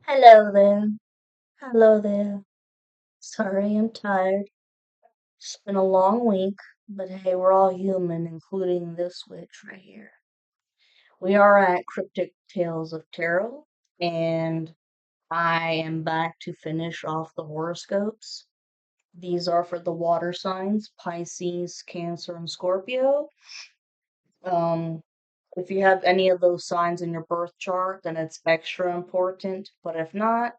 Hello there. Hello there. Sorry, I'm tired. It's been a long week, but hey, we're all human, including this witch right here. We are at Cryptic Tales of Tarot, and I am back to finish off the horoscopes. These are for the water signs, Pisces, Cancer, and Scorpio. Um, if you have any of those signs in your birth chart, then it's extra important, but if not,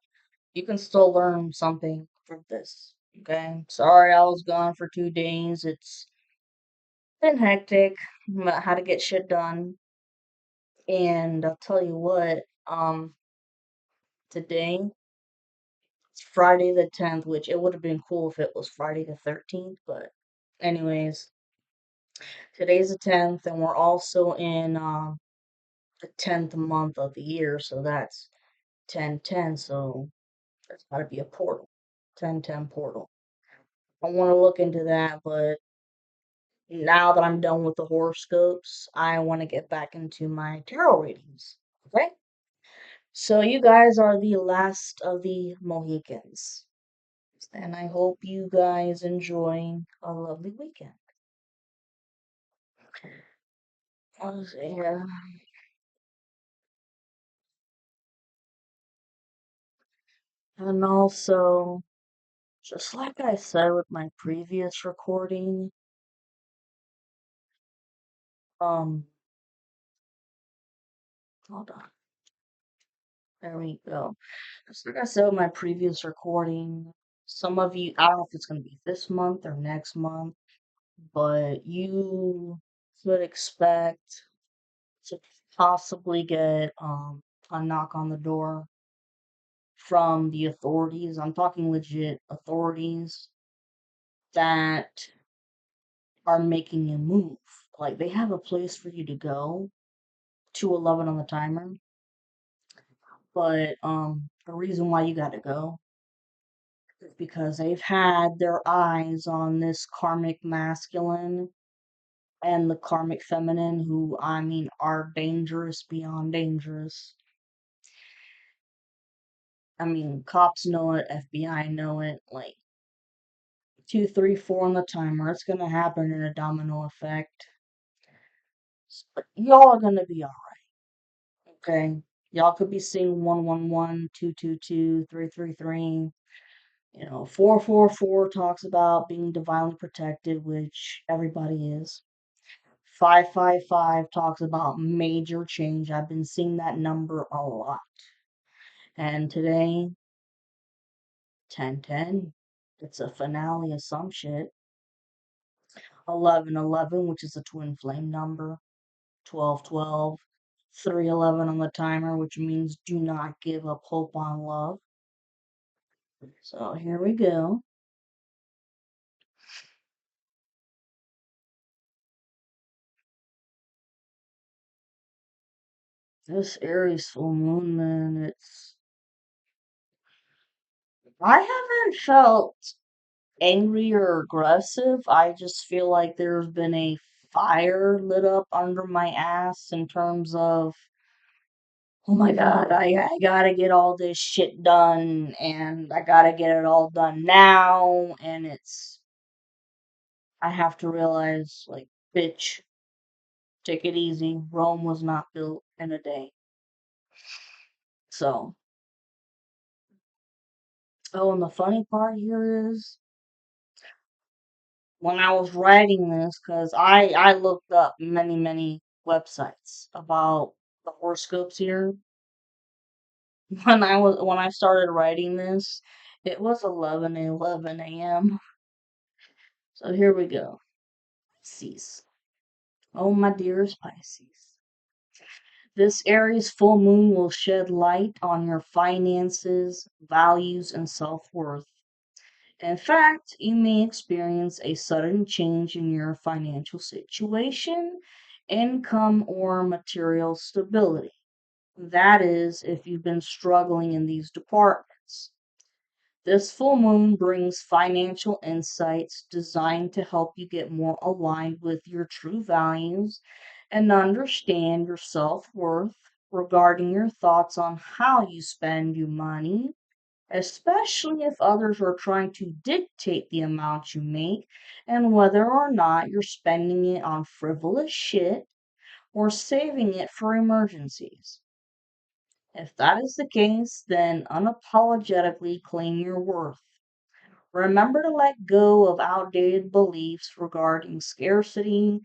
you can still learn something from this. Okay. Sorry I was gone for 2 days. It's been hectic. How to get shit done. And I'll tell you what, today it's Friday the 10th, which it would have been cool if it was Friday the 13th, but anyways, today's the 10th, and we're also in the 10th month of the year, so that's 1010, so there's gotta be a portal. 1010 portal. I want to look into that, but now that I'm done with the horoscopes, I want to get back into my tarot readings. Okay? So, you guys are the last of the Mohicans. And I hope you guys enjoy a lovely weekend. Let's see here. And also, just like I said with my previous recording, um, hold on. There we go. Just like I said with my previous recording, some of you, I don't know if it's going to be this month or next month, but you could expect to possibly get a knock on the door from the authorities. I'm talking legit authorities that are making a move. Like they have a place for you to go, 211 on the timer, but the reason why you got to go is because they've had their eyes on this karmic masculine and the karmic feminine, who, I mean, are dangerous beyond dangerous. I mean, cops know it, FBI know it, like 2, 3, 4 on the timer. It's gonna happen in a domino effect. But y'all are gonna be alright, okay? Y'all could be seeing 111, 222, 333. 444 talks about being divinely protected, which everybody is. 555 talks about major change. I've been seeing that number a lot. And today, 1010, it's a finale of some shit. 1111, which is a twin flame number. 1212. 311 on the timer, which means do not give up hope on love. So here we go. This Aries full moon, man, I haven't felt angry or aggressive. I just feel like there's been a fire lit up under my ass in terms of, oh my god, I gotta get all this shit done, and I gotta get it all done now, and I have to realize, like, bitch, take it easy. Rome was not built in a day. So, oh, and the funny part here is, when I was writing this, because I looked up many websites about the horoscopes here. When I started writing this, it was 11:11 a.m. So here we go. Pisces. Oh, my dearest Pisces. This Aries full moon will shed light on your finances, values, and self worth. In fact, you may experience a sudden change in your financial situation, income, or material stability. That is, if you've been struggling in these departments. This full moon brings financial insights designed to help you get more aligned with your true values and understand your self worth. regarding your thoughts on how you spend your money, especially if others are trying to dictate the amount you make and whether or not you're spending it on frivolous shit or saving it for emergencies. If that is the case, then unapologetically claim your worth. Remember to let go of outdated beliefs regarding scarcity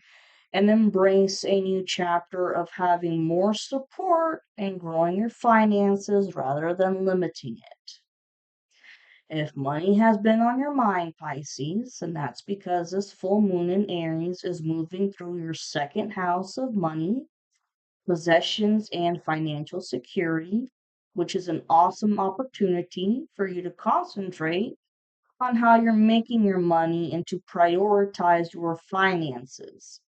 and embrace a new chapter of having more support and growing your finances rather than limiting it. If money has been on your mind, Pisces, and that's because this full moon in Aries is moving through your second house of money, possessions, and financial security, which is an awesome opportunity for you to concentrate on how you're making your money and to prioritize your finances.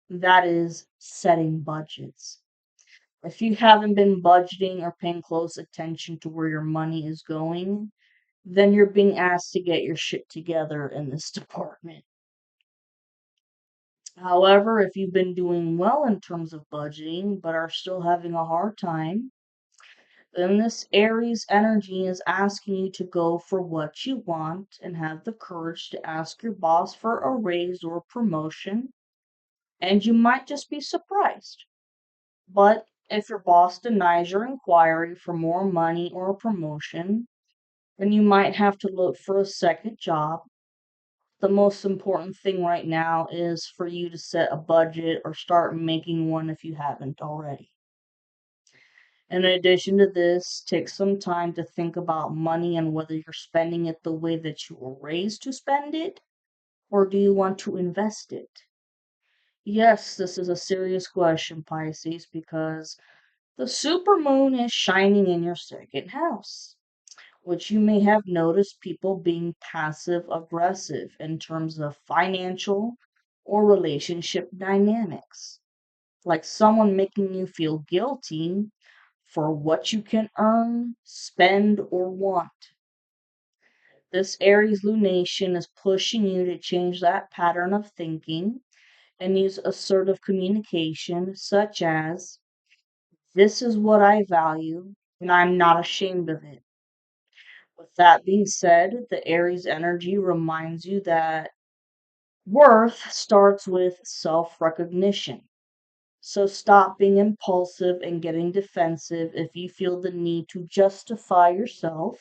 That is setting budgets. If you haven't been budgeting or paying close attention to where your money is going, then you're being asked to get your shit together in this department. However, if you've been doing well in terms of budgeting but are still having a hard time, then this Aries energy is asking you to go for what you want and have the courage to ask your boss for a raise or promotion, and you might just be surprised. But if your boss denies your inquiry for more money or a promotion, then you might have to look for a second job. The most important thing right now is for you to set a budget or start making one if you haven't already. In addition to this, take some time to think about money and whether you're spending it the way that you were raised to spend it, or do you want to invest it? Yes, this is a serious question, Pisces, because the supermoon is shining in your second house, which you may have noticed people being passive aggressive in terms of financial or relationship dynamics, like someone making you feel guilty for what you can earn, spend, or want. This Aries lunation is pushing you to change that pattern of thinking and use assertive communication, such as, "This is what I value, and I'm not ashamed of it." With that being said, the Aries energy reminds you that worth starts with self recognition. So stop being impulsive and getting defensive if you feel the need to justify yourself,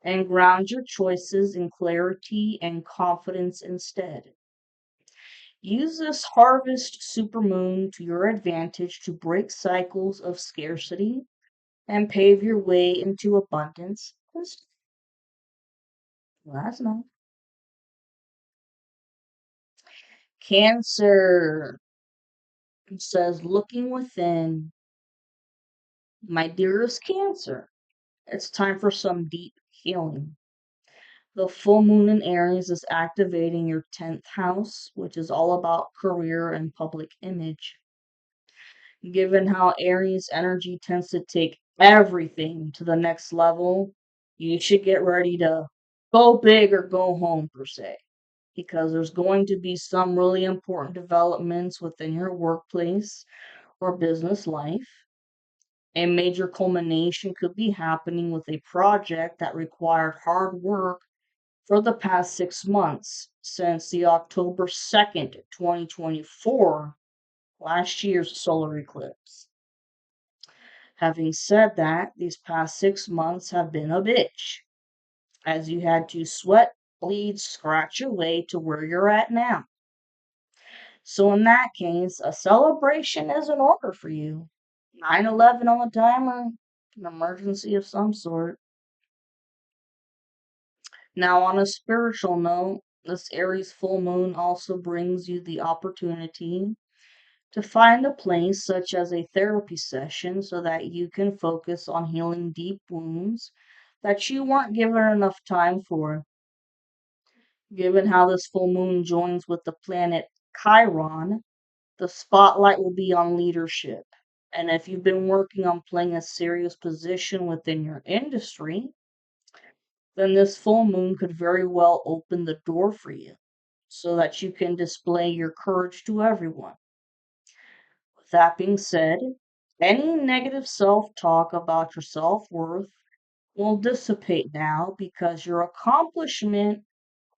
and ground your choices in clarity and confidence instead. Use this harvest supermoon to your advantage to break cycles of scarcity and pave your way into abundance. Last night. Cancer says, looking within, my dearest Cancer, it's time for some deep healing. The full moon in Aries is activating your 10th house, which is all about career and public image. Given how Aries energy tends to take everything to the next level, you should get ready to go big or go home, per se, because there's going to be some really important developments within your workplace or business life. A major culmination could be happening with a project that required hard work for the past 6 months since the October 2nd, 2024, last year's solar eclipse. Having said that, these past 6 months have been a bitch, as you had to sweat, bleed, scratch your way to where you're at now. So, in that case, a celebration is in order for you. 9/11 on the timer, an emergency of some sort. Now, on a spiritual note, this Aries full moon also brings you the opportunity to find a place such as a therapy session so that you can focus on healing deep wounds that you weren't given enough time for. Given how this full moon joins with the planet Chiron, the spotlight will be on leadership. And if you've been working on playing a serious position within your industry, then this full moon could very well open the door for you so that you can display your courage to everyone. With that being said, Any negative self talk about your self worth will dissipate now because your accomplishment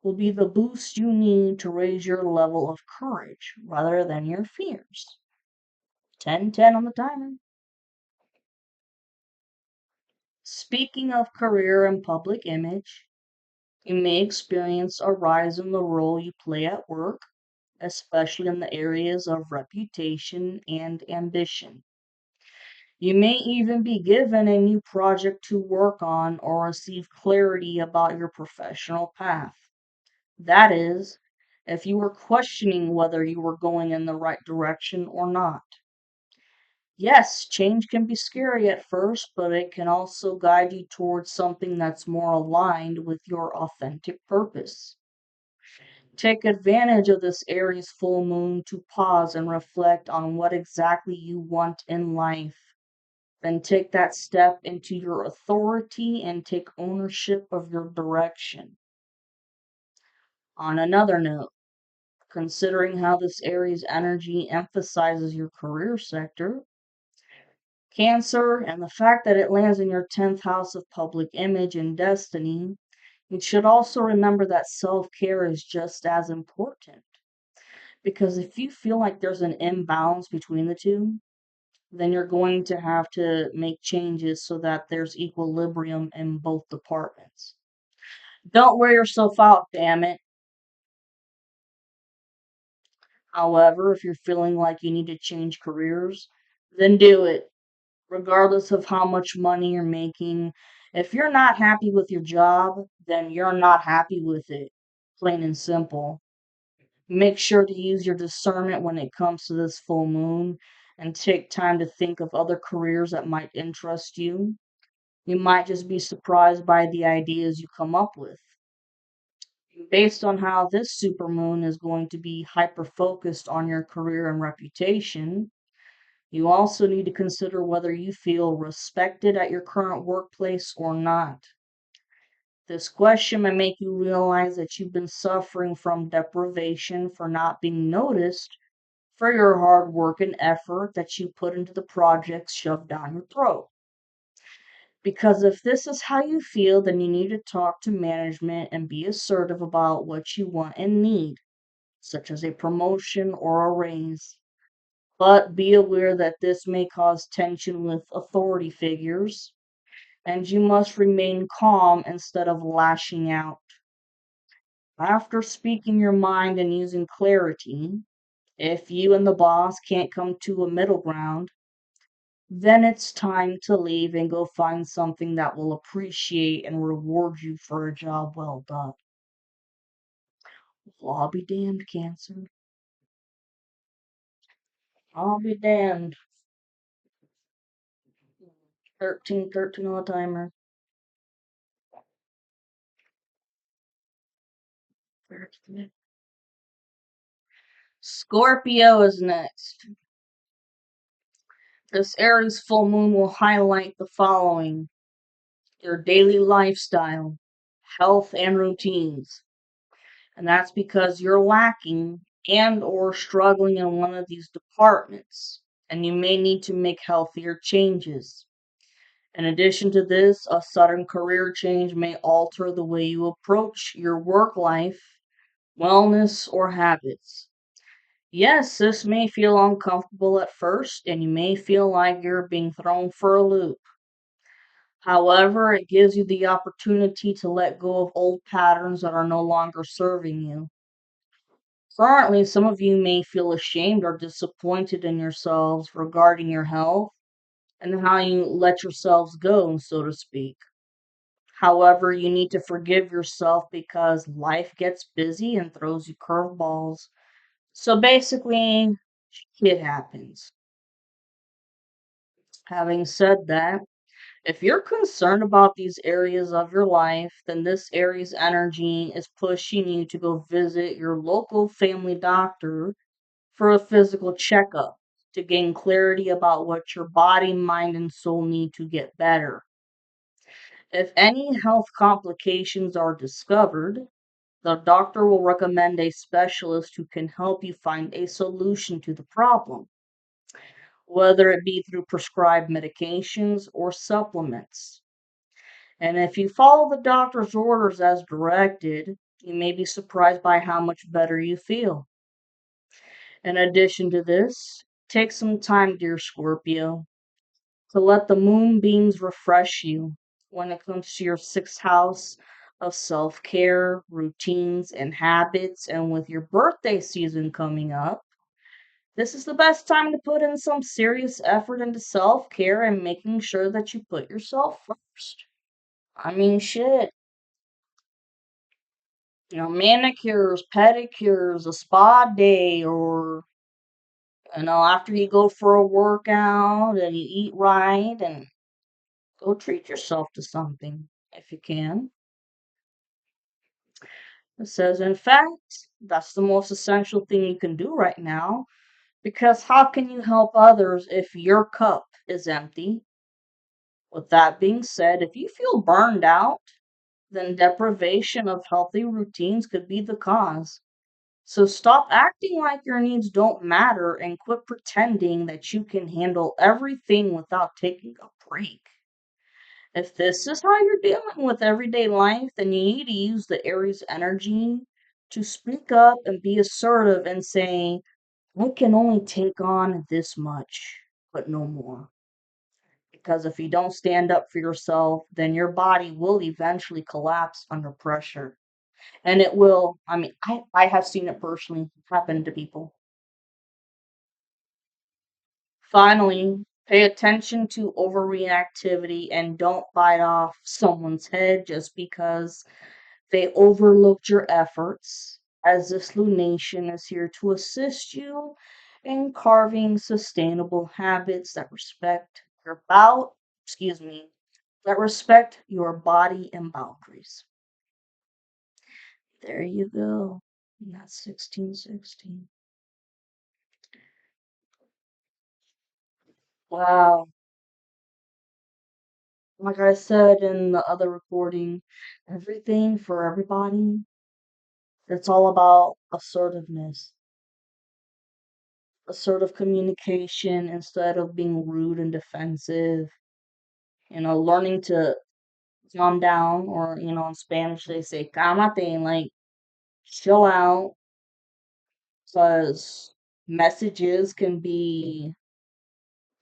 will be the boost you need to raise your level of courage rather than your fears. 10-10 on the timer. Speaking of career and public image, you may experience a rise in the role you play at work, especially in the areas of reputation and ambition. You may even be given a new project to work on or receive clarity about your professional path. That is, if you were questioning whether you were going in the right direction or not. Yes, change can be scary at first, but it can also guide you towards something that's more aligned with your authentic purpose. Take advantage of this Aries full moon to pause and reflect on what exactly you want in life. Then take that step into your authority and take ownership of your direction. On another note, considering how this Aries energy emphasizes your career sector, Cancer, and the fact that it lands in your 10th house of public image and destiny, you should also remember that self care is just as important. Because if you feel like there's an imbalance between the two, then you're going to have to make changes so that there's equilibrium in both departments. Don't wear yourself out, damn it. However, if you're feeling like you need to change careers, then do it, regardless of how much money you're making. If you're not happy with your job, then you're not happy with it. Plain and simple. Make sure to use your discernment when it comes to this full moon and take time to think of other careers that might interest you. You might just be surprised by the ideas you come up with. Based on how this supermoon is going to be hyper focused on your career and reputation, you also need to consider whether you feel respected at your current workplace or not. This question may make you realize that you've been suffering from deprivation for not being noticed for your hard work and effort that you put into the projects shoved down your throat. Because if this is how you feel, then you need to talk to management and be assertive about what you want and need, such as a promotion or a raise. But be aware that this may cause tension with authority figures, and you must remain calm instead of lashing out. After speaking your mind and using clarity, if you and the boss can't come to a middle ground, then it's time to leave and go find something that will appreciate and reward you for a job well done. Well, I'll be damned, Cancer. I'll be damned. 13 on the timer. Scorpio is next. This Aries full moon will highlight the following: your daily lifestyle, health, and routines. And that's because you're lacking and or struggling in one of these departments, and you may need to make healthier changes. In addition to this, a sudden career change may alter the way you approach your work life, wellness, or habits. Yes, this may feel uncomfortable at first, and you may feel like you're being thrown for a loop. However, it gives you the opportunity to let go of old patterns that are no longer serving you. Currently, some of you may feel ashamed or disappointed in yourselves regarding your health and how you let yourselves go, so to speak. However, you need to forgive yourself because life gets busy and throws you curveballs. So basically, shit happens. Having said that, if you're concerned about these areas of your life, then this area's energy is pushing you to go visit your local family doctor for a physical checkup to gain clarity about what your body, mind, and soul need to get better. If any health complications are discovered, the doctor will recommend a specialist who can help you find a solution to the problem. whether it be through prescribed medications or supplements. And if you follow the doctor's orders as directed, you may be surprised by how much better you feel. In addition to this, take some time, dear Scorpio, to let the moonbeams refresh you when it comes to your sixth house of self care, routines, and habits. And with your birthday season coming up, this is the best time to put in some serious effort into self care and making sure that you put yourself first. I mean, shit. Manicures, pedicures, a spa day, or, after you go for a workout and you eat right and go treat yourself to something if you can. It says, in fact, that's the most essential thing you can do right now because how can you help others if your cup is empty? With that being said, if you feel burned out, then deprivation of healthy routines could be the cause. So stop acting like your needs don't matter and quit pretending that you can handle everything without taking a break. If this is how you're dealing with everyday life, then you need to use the Aries energy to speak up and be assertive and say, I can only take on this much, but no more. Because if you don't stand up for yourself, then your body will eventually collapse under pressure. And it will, I have seen it personally happen to people. Finally, pay attention to overreactivity and don't bite off someone's head just because they overlooked your efforts, as this lunation is here to assist you in carving sustainable habits that respect your body and boundaries. There you go. And that's 1616. Wow. Like I said in the other recording, everything for everybody, it's all about assertiveness, assertive communication instead of being rude and defensive, learning to calm down, or, in Spanish they say calmate, like chill out, because messages can be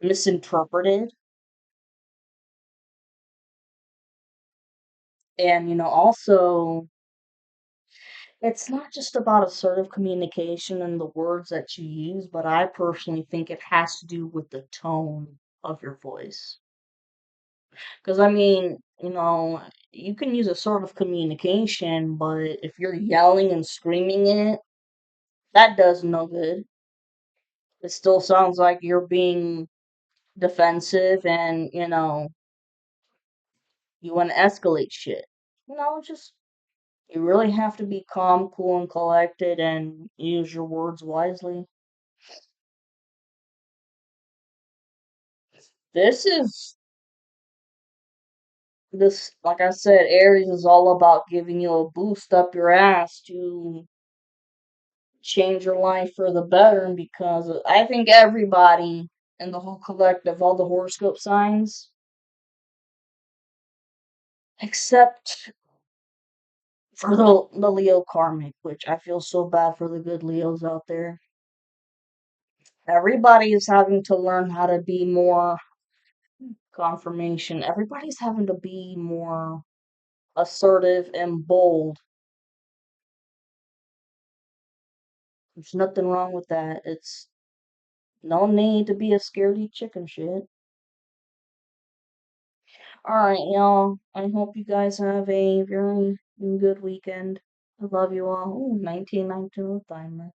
misinterpreted. And, also, it's not just about assertive communication and the words that you use, but I personally think it has to do with the tone of your voice. Because, you can use assertive communication, but if you're yelling and screaming it, that does no good. It still sounds like you're being defensive and, you want to escalate shit. Just, you really have to be calm, cool, and collected and use your words wisely. This is like I said, Aries is all about giving you a boost up your ass to change your life for the better. Because I think everybody in the whole collective, all the horoscope signs, except for the Leo karmic, which I feel so bad for the good Leos out there. Everybody is having to learn how to be more confirmation. Everybody's having to be more assertive and bold. There's nothing wrong with that. It's no need to be a scaredy chicken shit. Alright, y'all. I hope you guys have a very good weekend. I love you all. Ooh, 1919 timer.